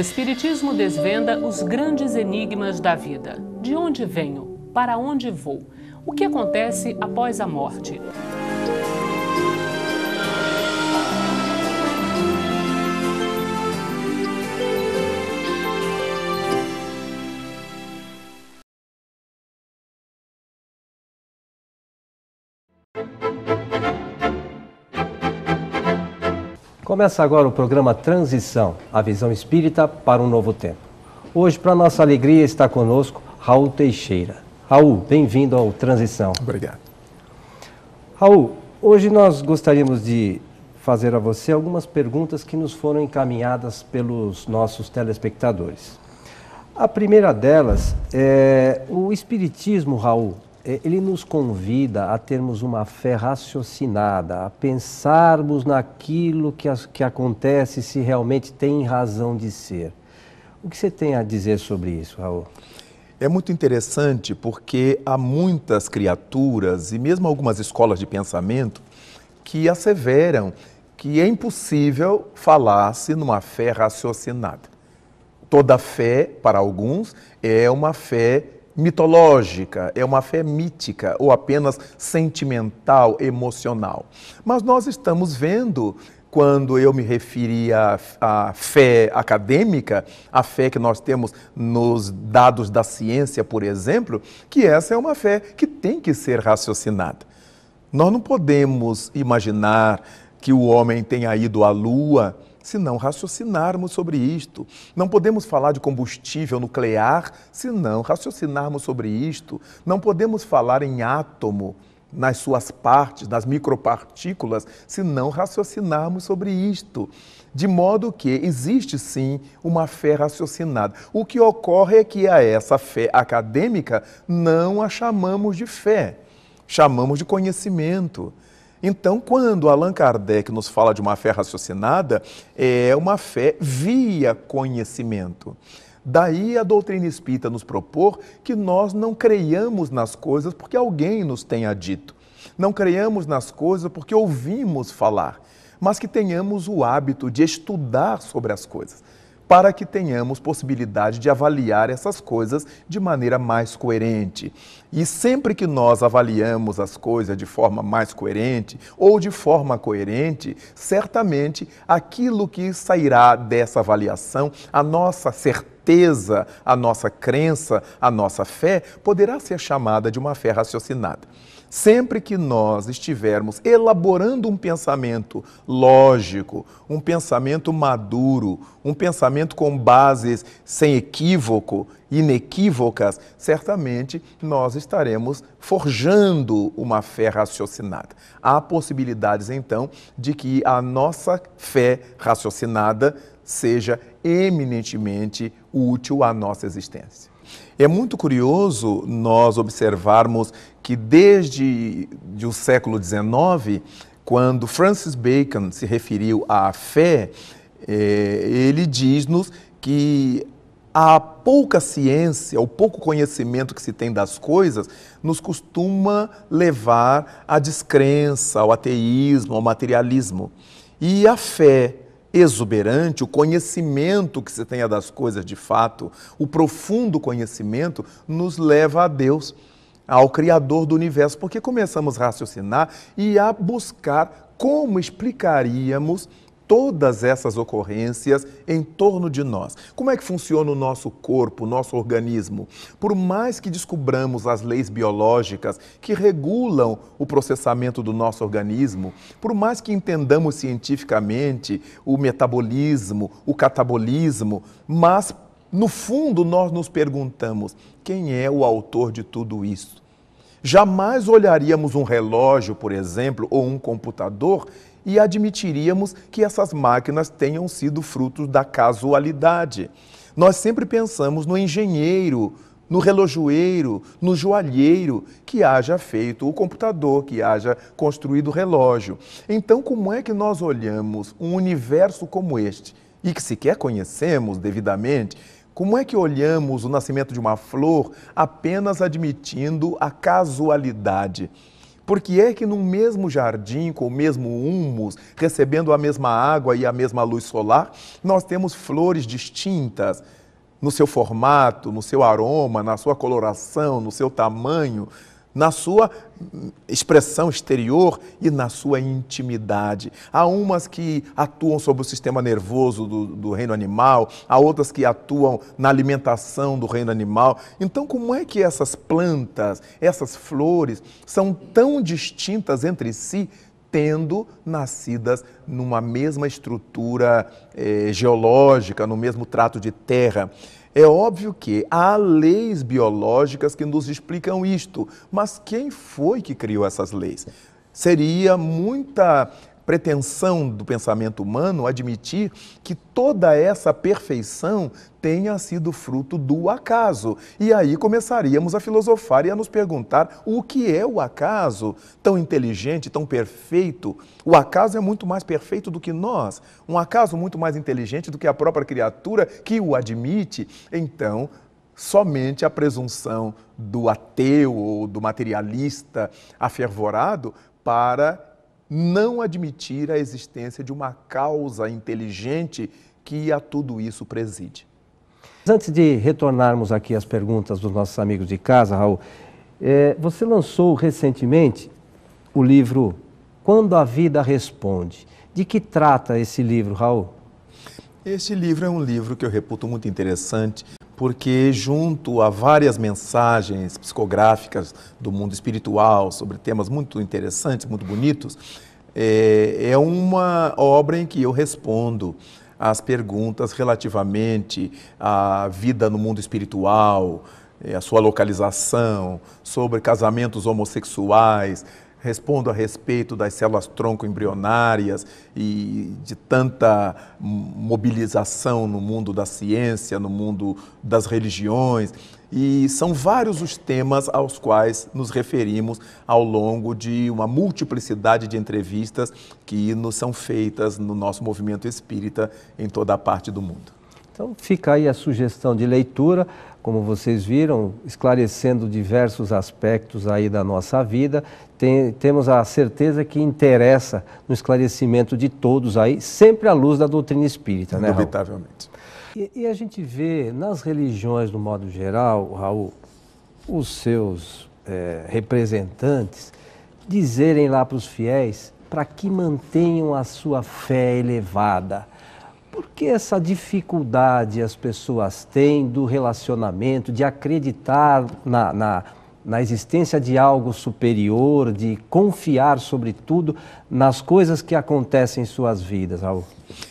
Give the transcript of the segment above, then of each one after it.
Espiritismo desvenda os grandes enigmas da vida. De onde venho? Para onde vou? O que acontece após a morte? Começa agora o programa Transição, a visão espírita para um novo tempo. Hoje, para nossa alegria, está conosco Raul Teixeira. Raul, bem-vindo ao Transição. Obrigado. Raul, hoje nós gostaríamos de fazer a você algumas perguntas que nos foram encaminhadas pelos nossos telespectadores. A primeira delas é o Espiritismo, Raul. Ele nos convida a termos uma fé raciocinada, a pensarmos naquilo que acontece, se realmente tem razão de ser. O que você tem a dizer sobre isso, Raul? É muito interessante porque há muitas criaturas e mesmo algumas escolas de pensamento que asseveram que é impossível falar-se numa fé raciocinada. Toda fé, para alguns, é uma fé mitológica, é uma fé mítica ou apenas sentimental, emocional. Mas nós estamos vendo, quando eu me referi à fé acadêmica, a fé que nós temos nos dados da ciência, por exemplo, que essa é uma fé que tem que ser raciocinada. Nós não podemos imaginar que o homem tenha ido à Lua se não raciocinarmos sobre isto. Não podemos falar de combustível nuclear se não raciocinarmos sobre isto. Não podemos falar em átomo, nas suas partes, nas micropartículas, se não raciocinarmos sobre isto. De modo que existe sim uma fé raciocinada. O que ocorre é que a essa fé acadêmica não a chamamos de fé, chamamos de conhecimento. Então, quando Allan Kardec nos fala de uma fé raciocinada, é uma fé via conhecimento. Daí a doutrina espírita nos propor que nós não creiamos nas coisas porque alguém nos tenha dito. Não creiamos nas coisas porque ouvimos falar, mas que tenhamos o hábito de estudar sobre as coisas, para que tenhamos possibilidade de avaliar essas coisas de maneira mais coerente. E sempre que nós avaliamos as coisas de forma mais coerente ou de forma coerente, certamente aquilo que sairá dessa avaliação, a nossa certeza, a nossa crença, a nossa fé, poderá ser chamada de uma fé raciocinada. Sempre que nós estivermos elaborando um pensamento lógico, um pensamento maduro, um pensamento com bases sem equívoco, inequívocas, certamente nós estaremos forjando uma fé raciocinada. Há possibilidades, então, de que a nossa fé raciocinada seja eminentemente útil à nossa existência. É muito curioso nós observarmos que desde o século XIX, quando Francis Bacon se referiu à fé, ele diz-nos que a pouca ciência, o pouco conhecimento que se tem das coisas, nos costuma levar à descrença, ao ateísmo, ao materialismo. E a fé exuberante, o conhecimento que se tenha das coisas de fato, o profundo conhecimento, nos leva a Deus, ao Criador do Universo, porque começamos a raciocinar e a buscar como explicaríamos todas essas ocorrências em torno de nós. Como é que funciona o nosso corpo, o nosso organismo? Por mais que descobramos as leis biológicas que regulam o processamento do nosso organismo, por mais que entendamos cientificamente o metabolismo, o catabolismo, mas no fundo nós nos perguntamos: quem é o autor de tudo isso? Jamais olharíamos um relógio, por exemplo, ou um computador e admitiríamos que essas máquinas tenham sido frutos da casualidade. Nós sempre pensamos no engenheiro, no relojoeiro, no joalheiro que haja feito o computador, que haja construído o relógio. Então, como é que nós olhamos um universo como este, e que sequer conhecemos devidamente, como é que olhamos o nascimento de uma flor apenas admitindo a casualidade? Por que é que num mesmo jardim, com o mesmo humus, recebendo a mesma água e a mesma luz solar, nós temos flores distintas no seu formato, no seu aroma, na sua coloração, no seu tamanho, na sua expressão exterior e na sua intimidade. Há umas que atuam sobre o sistema nervoso do reino animal, há outras que atuam na alimentação do reino animal. Então, como é que essas plantas, essas flores, são tão distintas entre si, tendo nascidas numa mesma estrutura geológica, no mesmo trato de terra? É óbvio que há leis biológicas que nos explicam isto, mas quem foi que criou essas leis? Seria muita pretensão do pensamento humano admitir que toda essa perfeição tenha sido fruto do acaso. E aí começaríamos a filosofar e a nos perguntar o que é o acaso tão inteligente, tão perfeito. O acaso é muito mais perfeito do que nós, um acaso muito mais inteligente do que a própria criatura que o admite. Então, somente a presunção do ateu ou do materialista afervorado para não admitir a existência de uma causa inteligente que a tudo isso preside. Antes de retornarmos aqui às perguntas dos nossos amigos de casa, Raul, você lançou recentemente o livro Quando a Vida Responde. De que trata esse livro, Raul? Este livro é um livro que eu reputo muito interessante, porque junto a várias mensagens psicográficas do mundo espiritual, sobre temas muito interessantes, muito bonitos, é uma obra em que eu respondo às perguntas relativamente à vida no mundo espiritual, a sua localização, sobre casamentos homossexuais, respondo a respeito das células tronco embrionárias e de tanta mobilização no mundo da ciência, no mundo das religiões. E são vários os temas aos quais nos referimos ao longo de uma multiplicidade de entrevistas que nos são feitas no nosso movimento espírita em toda a parte do mundo. Então fica aí a sugestão de leitura, como vocês viram, esclarecendo diversos aspectos aí da nossa vida. Temos a certeza que interessa no esclarecimento de todos aí, sempre à luz da doutrina espírita, né, Raul? Indubitavelmente. E a gente vê nas religiões, no modo geral, Raul, os seus representantes dizerem lá para os fiéis para que mantenham a sua fé elevada. Por que essa dificuldade as pessoas têm do relacionamento, de acreditar na existência de algo superior, de confiar, sobretudo, nas coisas que acontecem em suas vidas, Raul?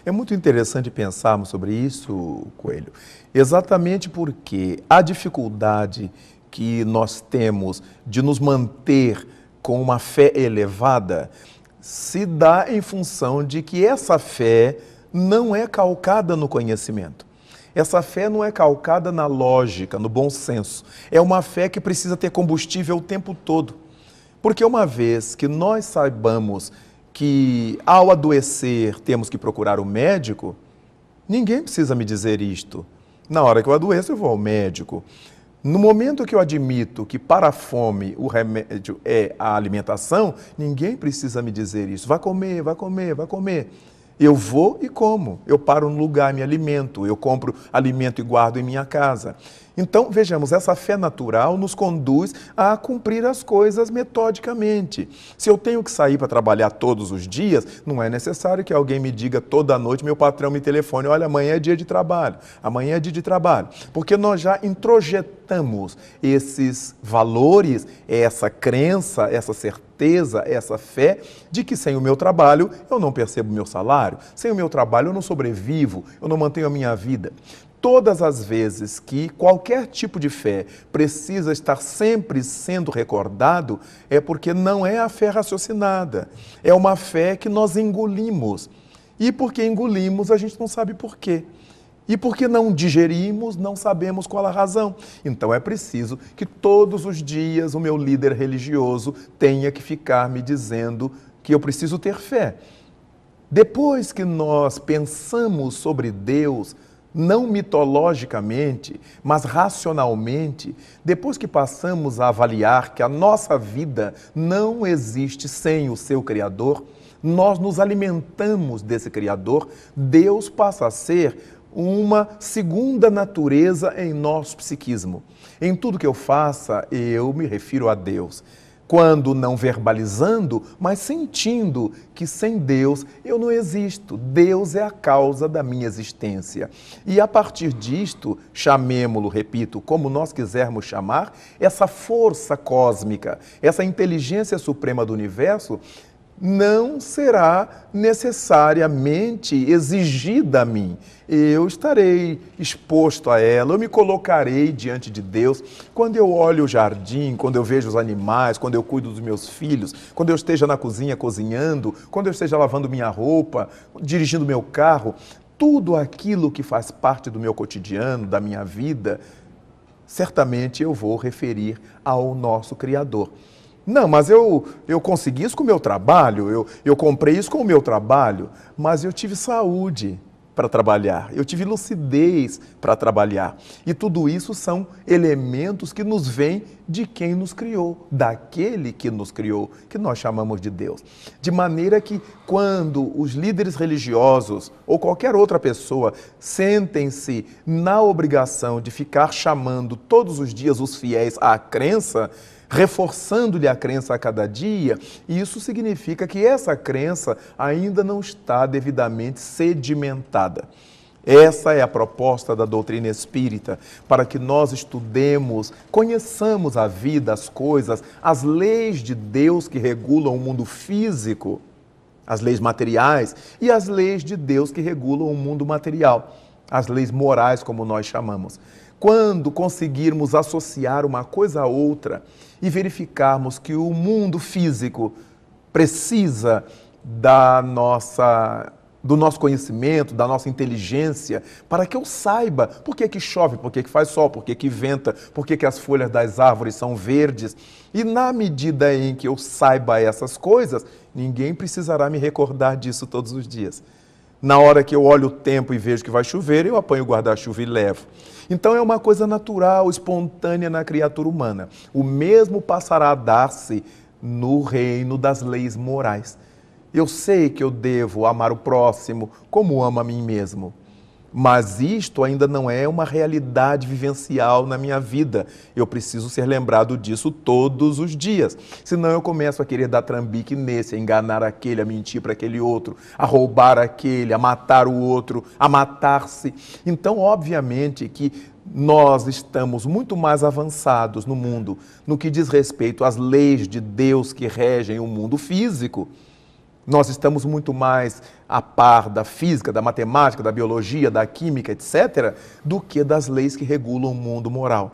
É muito interessante pensarmos sobre isso, Coelho, exatamente porque a dificuldade que nós temos de nos manter com uma fé elevada se dá em função de que essa fé não é calcada no conhecimento. Essa fé não é calcada na lógica, no bom senso. É uma fé que precisa ter combustível o tempo todo. Porque uma vez que nós saibamos que ao adoecer temos que procurar o médico, ninguém precisa me dizer isto. Na hora que eu adoeço, eu vou ao médico. No momento que eu admito que para a fome o remédio é a alimentação, ninguém precisa me dizer isso. Vai comer, vai comer, vai comer. Eu vou e como, eu paro no lugar, me alimento, eu compro alimento e guardo em minha casa. Então, vejamos, essa fé natural nos conduz a cumprir as coisas metodicamente. Se eu tenho que sair para trabalhar todos os dias, não é necessário que alguém me diga toda noite, meu patrão me telefone, olha, amanhã é dia de trabalho, amanhã é dia de trabalho. Porque nós já introjetamos esses valores, essa crença, essa certeza, essa fé de que sem o meu trabalho eu não percebo o meu salário, sem o meu trabalho eu não sobrevivo, eu não mantenho a minha vida. Todas as vezes que qualquer tipo de fé precisa estar sempre sendo recordado, é porque não é a fé raciocinada, é uma fé que nós engolimos. E porque engolimos, a gente não sabe por quê. E porque não digerimos, não sabemos qual a razão. Então é preciso que todos os dias o meu líder religioso tenha que ficar me dizendo que eu preciso ter fé. Depois que nós pensamos sobre Deus, não mitologicamente, mas racionalmente, depois que passamos a avaliar que a nossa vida não existe sem o seu Criador, nós nos alimentamos desse Criador, Deus passa a ser uma segunda natureza em nosso psiquismo. Em tudo que eu faça, eu me refiro a Deus. Quando não verbalizando, mas sentindo que sem Deus eu não existo. Deus é a causa da minha existência. E a partir disto, chamemo-lo, repito, como nós quisermos chamar, essa força cósmica, essa inteligência suprema do universo, não será necessariamente exigida a mim. Eu estarei exposto a ela, eu me colocarei diante de Deus. Quando eu olho o jardim, quando eu vejo os animais, quando eu cuido dos meus filhos, quando eu esteja na cozinha cozinhando, quando eu esteja lavando minha roupa, dirigindo meu carro, tudo aquilo que faz parte do meu cotidiano, da minha vida, certamente eu vou referir ao nosso Criador. Não, mas eu consegui isso com o meu trabalho, eu comprei isso com o meu trabalho, mas eu tive saúde para trabalhar, eu tive lucidez para trabalhar. E tudo isso são elementos que nos vêm de quem nos criou, daquele que nos criou, que nós chamamos de Deus. De maneira que quando os líderes religiosos ou qualquer outra pessoa sentem-se na obrigação de ficar chamando todos os dias os fiéis à crença, reforçando-lhe a crença a cada dia, isso significa que essa crença ainda não está devidamente sedimentada. Essa é a proposta da doutrina espírita, para que nós estudemos, conheçamos a vida, as coisas, as leis de Deus que regulam o mundo físico, as leis materiais, e as leis de Deus que regulam o mundo material, as leis morais, como nós chamamos. Quando conseguirmos associar uma coisa a outra e verificarmos que o mundo físico precisa do nosso conhecimento, da nossa inteligência, para que eu saiba por que que chove, por que que faz sol, por que que venta, por que que as folhas das árvores são verdes. E na medida em que eu saiba essas coisas, ninguém precisará me recordar disso todos os dias. Na hora que eu olho o tempo e vejo que vai chover, eu apanho o guarda-chuva e levo. Então é uma coisa natural, espontânea na criatura humana. O mesmo passará a dar-se no reino das leis morais. Eu sei que eu devo amar o próximo como amo a mim mesmo. Mas isto ainda não é uma realidade vivencial na minha vida. Eu preciso ser lembrado disso todos os dias. Senão eu começo a querer dar trambique nesse, a enganar aquele, a mentir para aquele outro, a roubar aquele, a matar o outro, a matar-se. Então, obviamente que nós estamos muito mais avançados no mundo no que diz respeito às leis de Deus que regem o mundo físico. Nós estamos muito mais a par da física, da matemática, da biologia, da química, etc., do que das leis que regulam o mundo moral.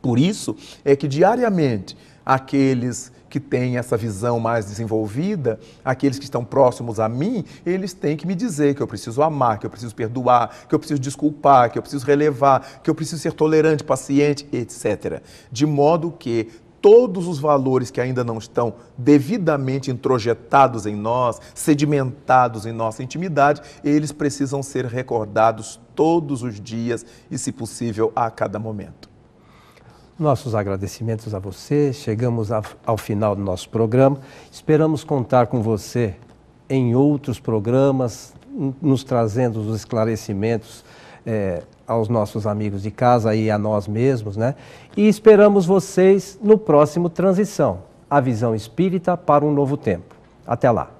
Por isso é que diariamente aqueles que têm essa visão mais desenvolvida, aqueles que estão próximos a mim, eles têm que me dizer que eu preciso amar, que eu preciso perdoar, que eu preciso desculpar, que eu preciso relevar, que eu preciso ser tolerante, paciente, etc. De modo que todos os valores que ainda não estão devidamente introjetados em nós, sedimentados em nossa intimidade, eles precisam ser recordados todos os dias e, se possível, a cada momento. Nossos agradecimentos a você. Chegamos ao final do nosso programa. Esperamos contar com você em outros programas, nos trazendo os esclarecimentos aos nossos amigos de casa e a nós mesmos, né? E esperamos vocês no próximo Transição, a visão espírita para um novo tempo. Até lá.